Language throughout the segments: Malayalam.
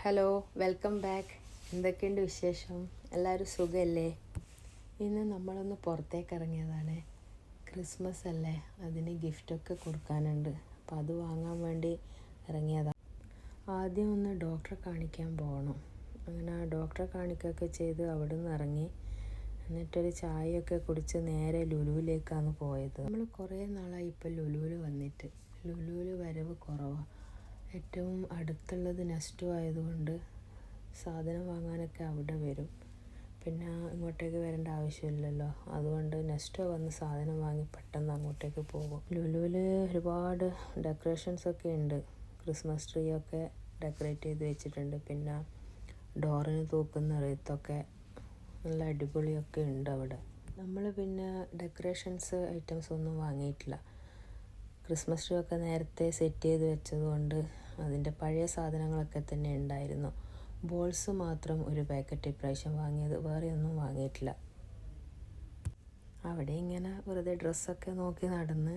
Hello, welcome back. എന്തൊക്കെയുണ്ട് വിശേഷം? എല്ലാവരും സുഖമല്ലേ? ഇന്ന് നമ്മളൊന്ന് പുറത്തേക്ക് ഇറങ്ങിയതാണ്. ക്രിസ്മസ് അല്ലേ, അതിന് ഗിഫ്റ്റൊക്കെ കൊടുക്കാനുണ്ട്. അപ്പോൾ അത് വാങ്ങാൻ വേണ്ടി ഇറങ്ങിയതാണ്. ആദ്യം ഒന്ന് ഡോക്ടറെ കാണിക്കാൻ പോകണം. അങ്ങനെ ഡോക്ടറെ കാണിക്കുകയൊക്കെ ചെയ്ത് അവിടെ നിന്ന് ഇറങ്ങി. എന്നിട്ടൊരു ചായയൊക്കെ കുടിച്ച് നേരെ ലുലുവിലേക്കാണ് പോയത്. നമ്മൾ കുറേ നാളായി ഇപ്പോൾ ലുലുവിൽ വന്നിട്ട്. ലുലുവിൽ വരവ് കുറവാണ്. ഏറ്റവും അടുത്തുള്ളത് നെസ്റ്റോ ആയതുകൊണ്ട് സാധനം വാങ്ങാനൊക്കെ അവിടെ വരും. പിന്നെ ഇങ്ങോട്ടേക്ക് വരേണ്ട ആവശ്യമില്ലല്ലോ. അതുകൊണ്ട് നെസ്റ്റോ വന്ന് സാധനം വാങ്ങി പെട്ടെന്ന് അങ്ങോട്ടേക്ക് പോകും. ലുലുവിൽ ഒരുപാട് ഡെക്കറേഷൻസൊക്കെ ഉണ്ട്. ക്രിസ്മസ് ട്രീ ഒക്കെ ഡെക്കറേറ്റ് ചെയ്ത് വെച്ചിട്ടുണ്ട്. പിന്നെ ഡോറിന് തൂക്കുന്ന റീത്തൊക്കെ നല്ല അടിപൊളിയൊക്കെ ഉണ്ട് അവിടെ. നമ്മൾ പിന്നെ ഡെക്കറേഷൻസ് ഐറ്റംസ് ഒന്നും വാങ്ങിയിട്ടില്ല. ക്രിസ്മസ് ട്രീ ഒക്കെ നേരത്തെ സെറ്റ് ചെയ്ത് വെച്ചതുകൊണ്ട് അതിൻ്റെ പഴയ സാധനങ്ങളൊക്കെ തന്നെ ഉണ്ടായിരുന്നു. ബോൾസ് മാത്രം ഒരു പാക്കറ്റ് ഇപ്രാവശ്യം വാങ്ങിയത്, വേറെ ഒന്നും വാങ്ങിയിട്ടില്ല. അവിടെ ഇങ്ങനെ വെറുതെ ഡ്രസ്സൊക്കെ നോക്കി നടന്ന്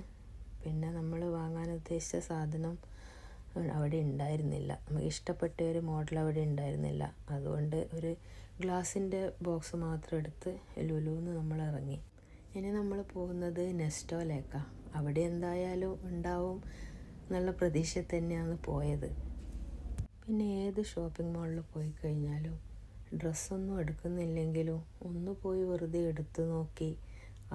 പിന്നെ നമ്മൾ വാങ്ങാൻ ഉദ്ദേശിച്ച സാധനം അവിടെ ഉണ്ടായിരുന്നില്ല. നമുക്ക് ഇഷ്ടപ്പെട്ട ഒരു മോഡൽ അവിടെ ഉണ്ടായിരുന്നില്ല. അതുകൊണ്ട് ഒരു ഗ്ലാസിൻ്റെ ബോക്സ് മാത്രം എടുത്ത് ലുലുവിന്ന് നമ്മൾ ഇറങ്ങി. ഇനി നമ്മൾ പോകുന്നത് നെസ്റ്റോയിലേക്കാണ്. അവിടെ എന്തായാലും ഉണ്ടാവും എന്നുള്ള പ്രതീക്ഷ തന്നെയാണ് പോയത്. പിന്നെ ഏത് ഷോപ്പിംഗ് മാളിൽ പോയി കഴിഞ്ഞാലും ഡ്രസ്സൊന്നും എടുക്കുന്നില്ലെങ്കിലും ഒന്ന് പോയി വെറുതെ എടുത്തു നോക്കി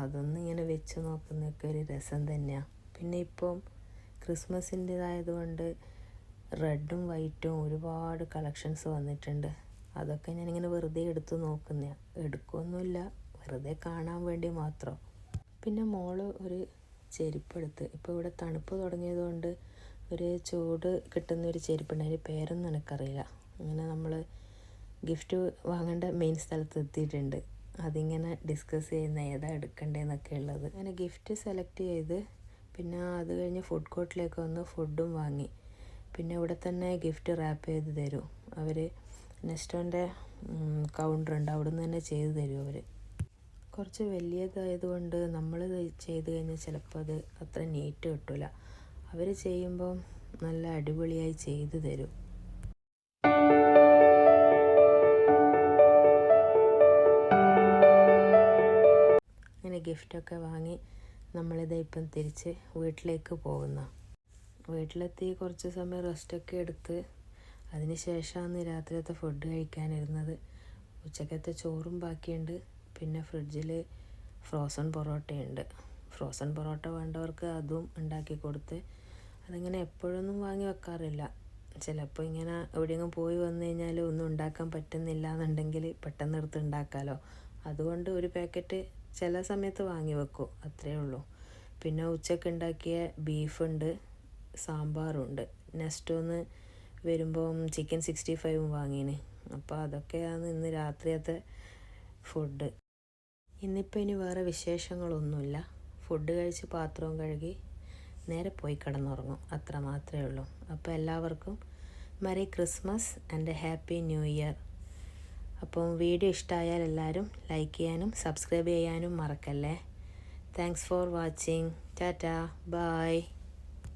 അതൊന്നിങ്ങനെ വെച്ച് നോക്കുന്നതൊക്കെ ഒരു രസം തന്നെയാണ്. പിന്നെ ഇപ്പം ക്രിസ്മസിൻ്റേതായതുകൊണ്ട് റെഡും വൈറ്റും ഒരുപാട് കളക്ഷൻസ് വന്നിട്ടുണ്ട്. അതൊക്കെ ഞാനിങ്ങനെ വെറുതെ എടുത്ത് നോക്കുന്നതാണ്. എടുക്കുകയൊന്നുമില്ല, വെറുതെ കാണാൻ വേണ്ടി മാത്രം. പിന്നെ മോള് ഒരു ചെരുപ്പെടുത്ത്. ഇപ്പോൾ ഇവിടെ തണുപ്പ് തുടങ്ങിയതുകൊണ്ട് ഒരു ചൂട് കിട്ടുന്നൊരു ചെരുപ്പുണ്ട്. അതിൻ്റെ പേരൊന്നും എനിക്കറിയില്ല. അങ്ങനെ നമ്മൾ ഗിഫ്റ്റ് വാങ്ങേണ്ട മെയിൻ സ്ഥലത്ത് എത്തിയിട്ടുണ്ട്. അതിങ്ങനെ ഡിസ്കസ് ചെയ്യുന്ന ഏതാ എടുക്കേണ്ടതെന്നൊക്കെ ഉള്ളത്. അങ്ങനെ ഗിഫ്റ്റ് സെലക്ട് ചെയ്ത് പിന്നെ അത് കഴിഞ്ഞ് ഫുഡ് കോർട്ടിലേക്ക് വന്ന് ഫുഡും വാങ്ങി. പിന്നെ ഇവിടെ തന്നെ ഗിഫ്റ്റ് റാപ്പ് ചെയ്ത് തരും അവർ. നെസ്റ്റോൻ്റെ കൗണ്ടറുണ്ട്, അവിടെ നിന്ന് തന്നെ ചെയ്ത് തരും അവർ. കുറച്ച് വലിയതായതുകൊണ്ട് നമ്മൾ ചെയ്ത് കഴിഞ്ഞാൽ ചിലപ്പോൾ അത് അത്ര നീറ്റ് കിട്ടില്ല. അവർ ചെയ്യുമ്പോൾ നല്ല അടിപൊളിയായി ചെയ്ത് തരും. അങ്ങനെ ഗിഫ്റ്റൊക്കെ വാങ്ങി നമ്മളിത് ഇപ്പം തിരിച്ച് വീട്ടിലേക്ക് പോകുന്ന. വീട്ടിലെത്തി കുറച്ച് സമയം റെസ്റ്റൊക്കെ എടുത്ത് അതിന് ശേഷമാണ് രാത്രിയത്തെ ഫുഡ് കഴിക്കാനിരുന്നത്. ഉച്ചക്കത്തെ ചോറും ബാക്കിയുണ്ട്. പിന്നെ ഫ്രിഡ്ജിൽ ഫ്രോസൺ പൊറോട്ടയുണ്ട്. ഫ്രോസൺ പൊറോട്ട വേണ്ടവർക്ക് അതും ഉണ്ടാക്കി കൊടുത്ത്. അതിങ്ങനെ എപ്പോഴൊന്നും വാങ്ങി വെക്കാറില്ല. ചിലപ്പോൾ ഇങ്ങനെ എവിടെയെങ്കിലും പോയി വന്നു കഴിഞ്ഞാൽ ഒന്നും ഉണ്ടാക്കാൻ പറ്റുന്നില്ല എന്നുണ്ടെങ്കിൽ പെട്ടെന്ന് എടുത്ത് ഉണ്ടാക്കാമല്ലോ. അതുകൊണ്ട് ഒരു പാക്കറ്റ് ചില സമയത്ത് വാങ്ങി വെക്കും, അത്രയേ ഉള്ളൂ. പിന്നെ ഉച്ചക്ക് ഉണ്ടാക്കിയ ബീഫുണ്ട്, സാമ്പാറുണ്ട്. നെസ്റ്റോന്ന് വരുമ്പം ചിക്കൻ 65 വാങ്ങിന്. അപ്പോൾ അതൊക്കെയാണ് ഇന്ന് രാത്രിയത്തെ ഫുഡ്. ഇന്നിപ്പോൾ ഇനി വേറെ വിശേഷങ്ങളൊന്നുമില്ല. ഫുഡ് കഴിച്ച് പാത്രവും കഴുകി നേരെ പോയി കിടന്നുറങ്ങും, അത്ര മാത്രമേ ഉള്ളൂ. അപ്പോൾ എല്ലാവർക്കും merry Christmas and happy new year. അപ്പം വീഡിയോ ഇഷ്ടമായാൽ എല്ലാവരും ലൈക്ക് ചെയ്യാനും സബ്സ്ക്രൈബ് ചെയ്യാനും മറക്കല്ലേ. Thanks for watching. Tata, by.